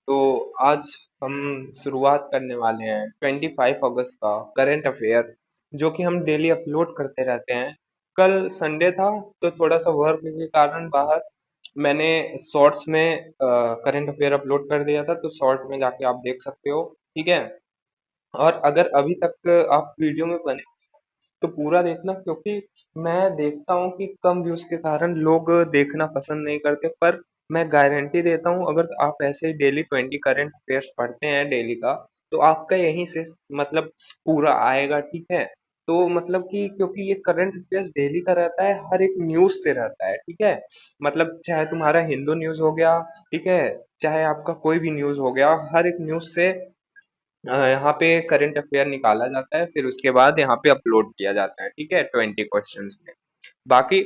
तो आज हम शुरुआत करने वाले हैं 25 अगस्त का करंट अफेयर, जो कि हम डेली अपलोड करते रहते हैं। कल संडे था तो थोड़ा सा वर्क के कारण बाहर मैंने शॉर्ट्स में करंट अफेयर अपलोड कर दिया था, तो शॉर्ट में जाके आप देख सकते हो। ठीक है। और अगर अभी तक आप वीडियो में बने तो पूरा देखना, क्योंकि मैं देखता हूँ कि कम व्यूज के कारण लोग देखना पसंद नहीं करते, पर मैं गारंटी देता हूँ अगर आप ऐसे डेली 20 करंट अफेयर्स पढ़ते हैं डेली का, तो आपका यहीं से मतलब पूरा आएगा। ठीक है। तो मतलब कि क्योंकि ये करंट अफेयर्स डेली का रहता है, हर एक न्यूज से रहता है। ठीक है। मतलब चाहे तुम्हारा हिंदू न्यूज हो गया, ठीक है, चाहे आपका कोई भी न्यूज हो गया, हर एक न्यूज से यहाँ पे करंट अफेयर निकाला जाता है, फिर उसके बाद यहाँ पे अपलोड किया जाता है। ठीक है, 20 क्वेश्चंस में। बाकी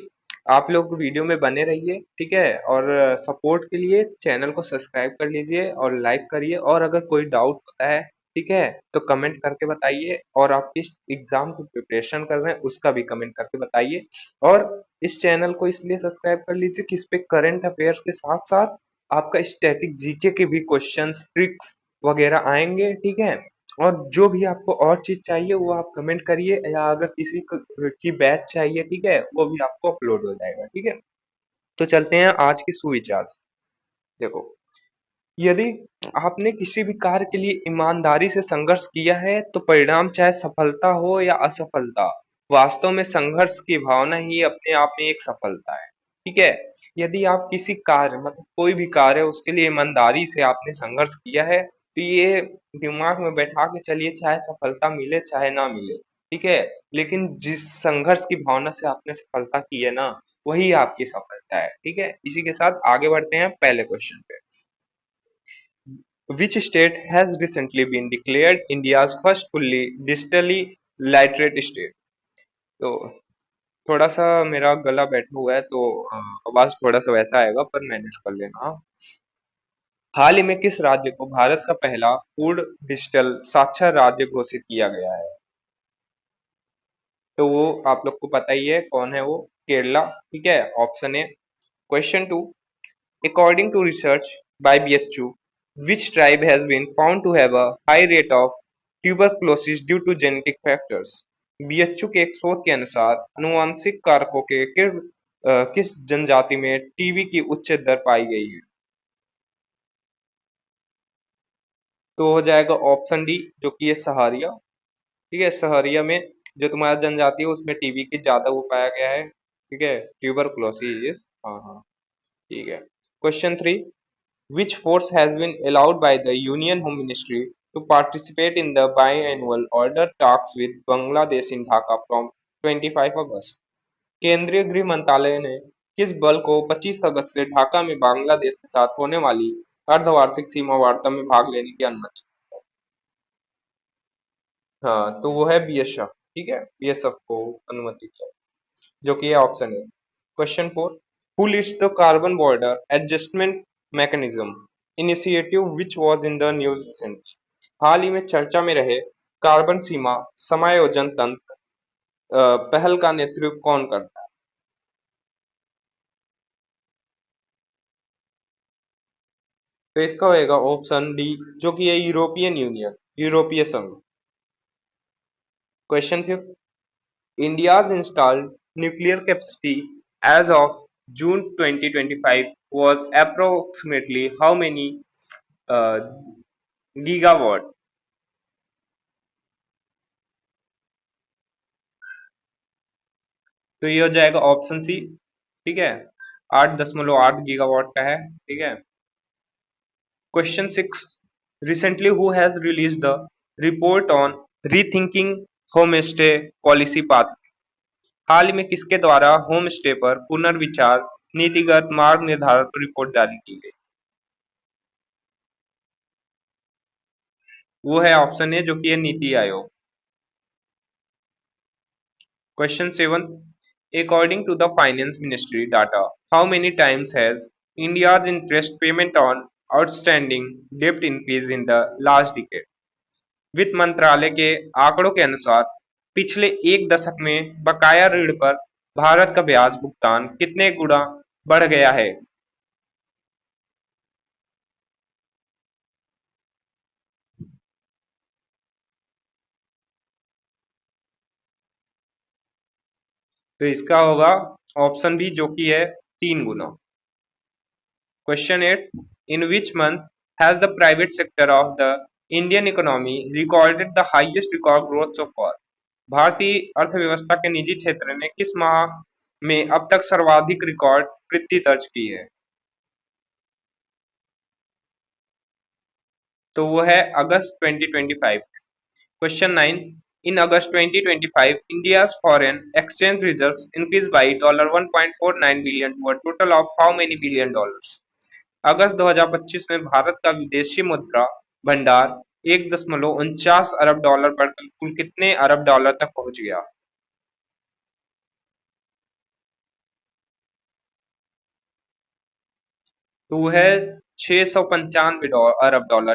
आप लोग वीडियो में बने रहिए। ठीक है। और सपोर्ट के लिए चैनल को सब्सक्राइब कर लीजिए और लाइक करिए, और अगर कोई डाउट होता है, ठीक है, तो कमेंट करके बताइए। और आप किस एग्जाम की प्रिपरेशन कर रहे हैं उसका भी कमेंट करके बताइए। और इस चैनल को इसलिए सब्सक्राइब कर लीजिए कि इस पे करंट अफेयर्स के साथ साथ आपका स्टैटिक जीके के भी क्वेश्चंस, ट्रिक्स वगैरह आएंगे। ठीक है। और जो भी आपको और चीज चाहिए वो आप कमेंट करिए, या अगर किसी की बैच चाहिए, ठीक है, वो भी आपको अपलोड हो जाएगा। ठीक है। तो चलते हैं आज की सुविचार से। देखो, यदि आपने किसी भी कार्य के लिए ईमानदारी से संघर्ष किया है, तो परिणाम चाहे सफलता हो या असफलता, वास्तव में संघर्ष की भावना ही अपने आप में एक सफलता है। ठीक है। यदि आप किसी कार्य, मतलब कोई भी कार्य है, उसके लिए ईमानदारी से आपने संघर्ष किया है, तो ये दिमाग में बैठा के चलिए, चाहे सफलता मिले चाहे ना मिले। ठीक है। लेकिन जिस संघर्ष की भावना से आपने सफलता की है ना, वही आपकी सफलता है। ठीक है। इसी के साथ आगे बढ़ते हैं पहले क्वेश्चन पे। Which state has recently been declared India's first fully digitally literate state? तो थोड़ा सा मेरा गला बैठा हुआ है, तो आवाज थोड़ा सा वैसा आएगा, पर मैनेज कर लेना। हाल ही में किस राज्य को भारत का पहला पूर्ण डिजिटल साक्षर राज्य घोषित किया गया है? तो वो आप लोग को पता ही है कौन है वो। केरला। ठीक है। Option A. Question two. According to research by BHU, which tribe has been found to have a high rate of tuberculosis due to genetic factors? BHU के एक शोध के अनुसार आनुवंशिक कारकों के किस जनजाति में टीबी की उच्च दर पाई गई है? तो हो जाएगा ऑप्शन डी, जो कि है सहारिया। ठीक है। सहारिया में जो तुम्हारा जनजाति है उसमें टीबी की ज्यादा वो पाया गया है। ठीक है। ट्यूबरकुलोसिस। हाँ हाँ। ठीक है। Question three. Which force has been allowed by the Union Home Ministry to participate in the biannual order talks with Bangladesh in Dhaka from 25 अगस्त? केंद्रीय गृह मंत्रालय ने किस बल को 25 अगस्त से ढाका में बांग्लादेश के साथ होने वाली अर्धवार्षिक सीमा वार्ता में भाग लेने की अनुमति? हाँ, तो वो है बीएसएफ। ठीक है। बीएसएफ को अनुमति दी, जो कि है ऑप्शन है। Question four. Who leads the carbon border adjustment mechanism initiative which was in the news recently? हाल ही में चर्चा में रहे कार्बन सीमा समायोजन तंत्र पहल का नेतृत्व कौन करता है? तो इसका होएगा ऑप्शन डी, जो कि है यूरोपियन यूनियन, यूरोपीय संघ। Question fifth. India's installed nuclear capacity as of June 2025 was approximately how many uh, gigawatt? तो ये हो जाएगा ऑप्शन सी। ठीक है। 8.8 गीगावाट का है। ठीक है। Question six. Recently who has release the report on rethinking home stay policy path? हाल ही में किसके द्वारा होम स्टे पर पुनर्विचार नीतिगत मार्ग निर्धारण रिपोर्ट जारी की गई? वो है ऑप्शन ए, जो कि है NITI Aayog. Question 7. According to the Finance Ministry data, how many times has India's interest payment on outstanding debt increased in the last decade? वित्त मंत्रालय के आंकड़ों के अनुसार पिछले एक दशक में बकाया ऋण पर भारत का ब्याज भुगतान कितने गुना बढ़ गया है? तो इसका होगा ऑप्शन बी जो कि है 3 गुना। Question 8. In which month has the private sector of the Indian economy recorded the highest record growth so far? भारतीय अर्थव्यवस्था के निजी क्षेत्र ने किस माह में अब तक सर्वाधिक रिकॉर्ड वृद्धि दर्ज की है? तो वो है अगस्त 2025। Question 9. In August 2025, India's foreign exchange reserves increased by $1.49 billion to a total of how many billion dollars? अगस्त 2025 में भारत का विदेशी मुद्रा भंडार 1.49 अरब डॉलर बढ़कर कुल कितने अरब डॉलर तक पहुंच गया? तो वो है 695 अरब डॉलर,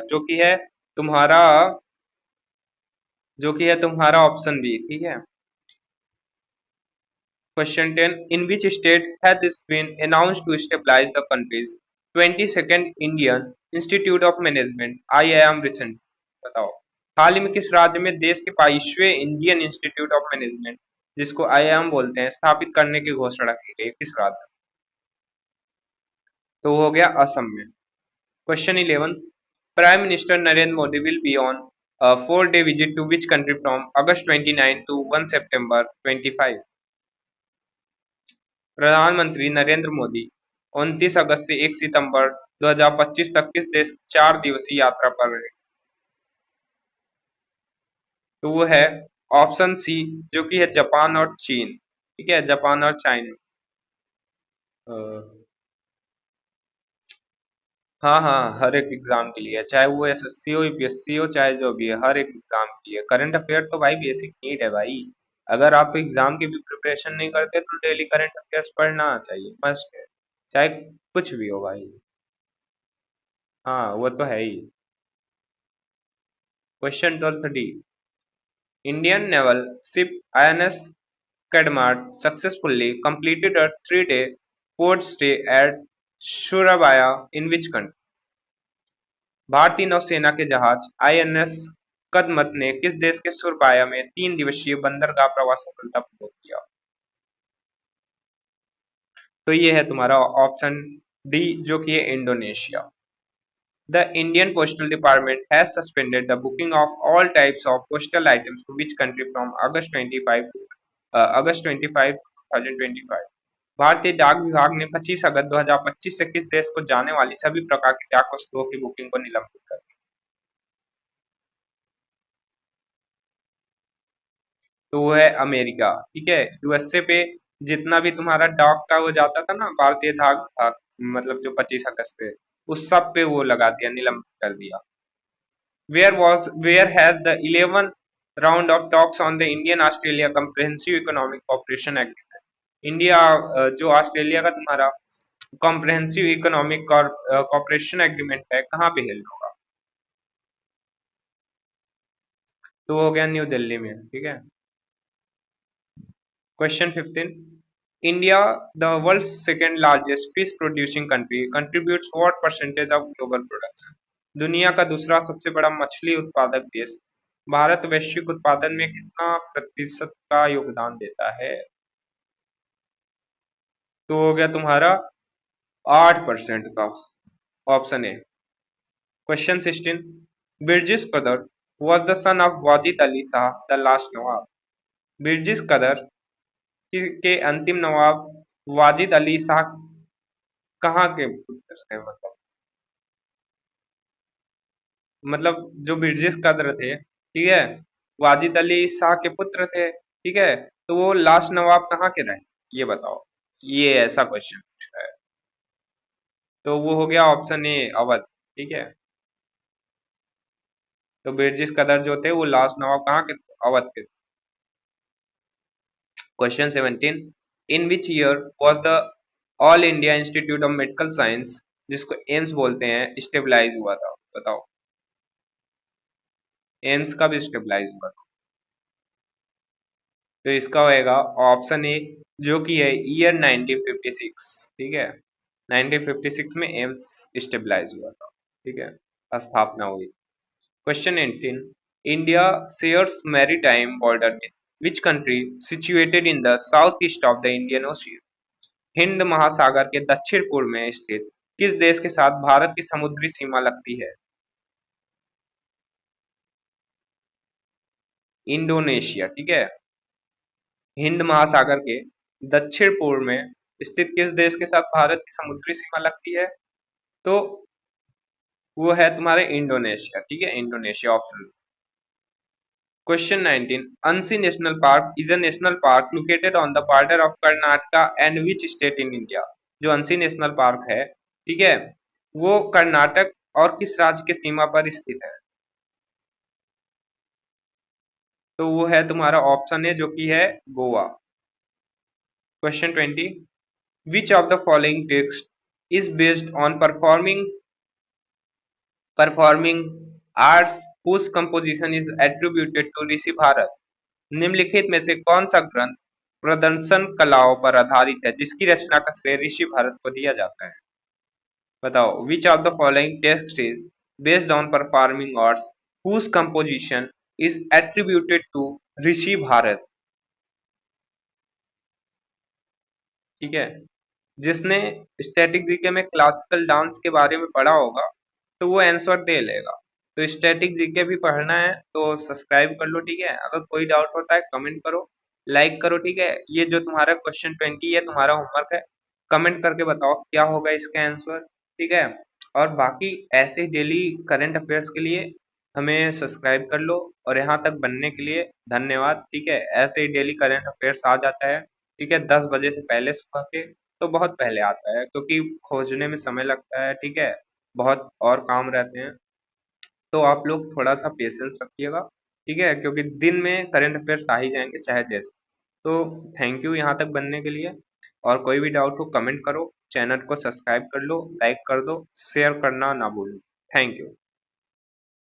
तुम्हारा जो कि है तुम्हारा ऑप्शन बी, ठीक है। Question 10. In which state has this been announced to stabilize the country's 22nd Indian Institute of Management (IIM) recent? बताओ। हाल ही में किस राज्य में देश के 22वें इंडियन इंस्टीट्यूट ऑफ मैनेजमेंट, जिसको आईआईएम बोलते हैं, स्थापित करने की घोषणा की गई? किस राज्य में? तो वो हो गया असम में। Question 11. Prime Minister Narendra Modi will be on a 4-day visit to which country from August 29 to 1 September 25? प्रधानमंत्री नरेंद्र मोदी 29 अगस्त से 1 सितंबर 2025 तक किस देश की 4 दिवसीय यात्रा पर रहेंगे? तो वो है ऑप्शन सी जो कि है जापान और चीन, ठीक है, जापान और चाइना। अ, हाँ हाँ, हर एक एग्जाम के लिए, चाहे वो एसएससी हो, यूपीएससी हो, चाहे जो भी है, हर एक एग्जाम के लिए करंट अफेयर तो भाई बेसिक नीड है भाई। अगर आप एग्जाम की भी प्रिपरेशन नहीं करते तो डेली करंट अफेयर्स पढ़ना चाहिए, मस्ट है, चाहे कुछ भी हो भाई। हाँ वो तो है ही। Question 12 D. Indian naval ship INS Kadmar successfully completed a 3-day port stay at Surabaya in which country? भारतीय नौसेना के जहाज INS कदमत ने किस देश के सुरबाया में 3 दिवसीय बंदरगाह प्रवास सफलतापूर्वक किया? तो ये है तुम्हारा ऑप्शन डी जो कि है Indonesia. The Indian Postal Department has suspended the booking of all types of postal items to which country from August 25, 2025? भारतीय डाक विभाग ने 25 अगस्त 2025 से किस देश को जाने वाली सभी प्रकार की डाक वस्तुओं की बुकिंग को निलंबित कर दिया? तो वो है अमेरिका, ठीक है। यूएसए पे जितना भी तुम्हारा डाक का वो जाता था ना, भारतीय डाक विभाग, मतलब जो 25 अगस्त पे, उस सब पे वो लगा दिया, निलंबित कर दिया। Where has the 11th round of talks on the Indian Australia Comprehensive Economic Cooperation Agreement? India जो ऑस्ट्रेलिया का तुम्हारा कॉम्प्रहेंसिव इकोनॉमिक कॉपरेशन एग्रीमेंट है, कहाँ पे हेल्ड होगा? तो वो हो गया न्यू दिल्ली में, ठीक है। Question 15. India, the world second largest fish producing country, contributes what percentage of global production? दुनिया का दूसरा सबसे बड़ा मछली उत्पादक देश भारत वैश्विक उत्पादन में कितना प्रतिशत का योगदान देता है? तो हो गया तुम्हारा 8% का, ऑप्शन ए। क्वेश्चन 16. बिरजिस कदर was the son of Wajid Ali Shah the last Nawab. Birjis Qadr के अंतिम नवाब वाजिद अली शाह कहाँ के पुत्र थे? मतलब जो बिरजिस कद्र थे, ठीक है, वाजिद अली शाह के पुत्र थे, ठीक है, तो वो लास्ट नवाब कहाँ के रहे, ये बताओ। ये ऐसा क्वेश्चन है। तो वो हो गया ऑप्शन ए अवध, ठीक है। तो बिरजिस कदर जो थे वो लास्ट नवाब कहाँ के थे? अवध के। Question 17. In which year was the all India institute of medical science, जिसको एम्स बोलते हैं, स्टेबलाइज हुआ था? बताओ। एम्स कब स्टेबलाइज हुआ था? तो इसका होएगा ऑप्शन ए जो कि है ईयर 1956, ठीक है। 1956 में एम्स स्टेबलाइज हुआ था, ठीक है, स्थापना हुई। Question 18. India shares maritime border में which country situated in the south east of the Indian ocean? हिंद महासागर के दक्षिण पूर्व में स्थित किस देश के साथ भारत की समुद्री सीमा लगती है? इंडोनेशिया। ठीक है। हिंद महासागर के दक्षिण पूर्व में स्थित किस देश के साथ भारत की समुद्री सीमा लगती है? तो वो है तुम्हारे इंडोनेशिया। ठीक है, Indonesia option. Question 19, Anshi national park is a national park located on the border of Karnataka and which state in India? जो अंसी नेशनल पार्क है, ठीक है, वो कर्नाटक और किस राज्य के सीमा पर स्थित है? तो वो है तुम्हारा ऑप्शन है जो कि है Goa. Question 20, which of the following text is based on performing arts whose composition is attributed to ऋषि भारत? निम्नलिखित में से कौन सा ग्रंथ प्रदर्शन कलाओं पर आधारित है जिसकी रचना का श्रेय ऋषि भारत को दिया जाता है? बताओ, which of the following text is based on performing arts whose composition is attributed to ऋषि भारत? ठीक है, जिसने स्टैटिक जीके में क्लासिकल डांस के बारे में पढ़ा होगा तो वो आंसर दे लेगा। तो स्टैटिक जीके भी पढ़ना है तो सब्सक्राइब कर लो। ठीक है, अगर कोई डाउट होता है कमेंट करो, लाइक करो। ठीक है, ये जो तुम्हारा क्वेश्चन 20 है तुम्हारा होमवर्क है, कमेंट करके बताओ क्या होगा इसका आंसर। ठीक है, और बाकी ऐसे ही डेली करंट अफेयर्स के लिए हमें सब्सक्राइब कर लो, और यहाँ तक बनने के लिए धन्यवाद। ठीक है, ऐसे ही डेली करंट अफेयर्स आ जाता है। ठीक है, 10 बजे से पहले सुबह के, तो बहुत पहले आता है क्योंकि खोजने में समय लगता है। ठीक है, बहुत और काम रहते हैं, तो आप लोग थोड़ा सा पेशेंस रखिएगा। ठीक है, क्योंकि दिन में करंट अफेयर्स आ ही जाएंगे चाहे जैसे। तो थैंक यू यहाँ तक बनने के लिए, और कोई भी डाउट हो कमेंट करो, चैनल को सब्सक्राइब कर लो, लाइक कर दो, शेयर करना ना भूलो। Thank you.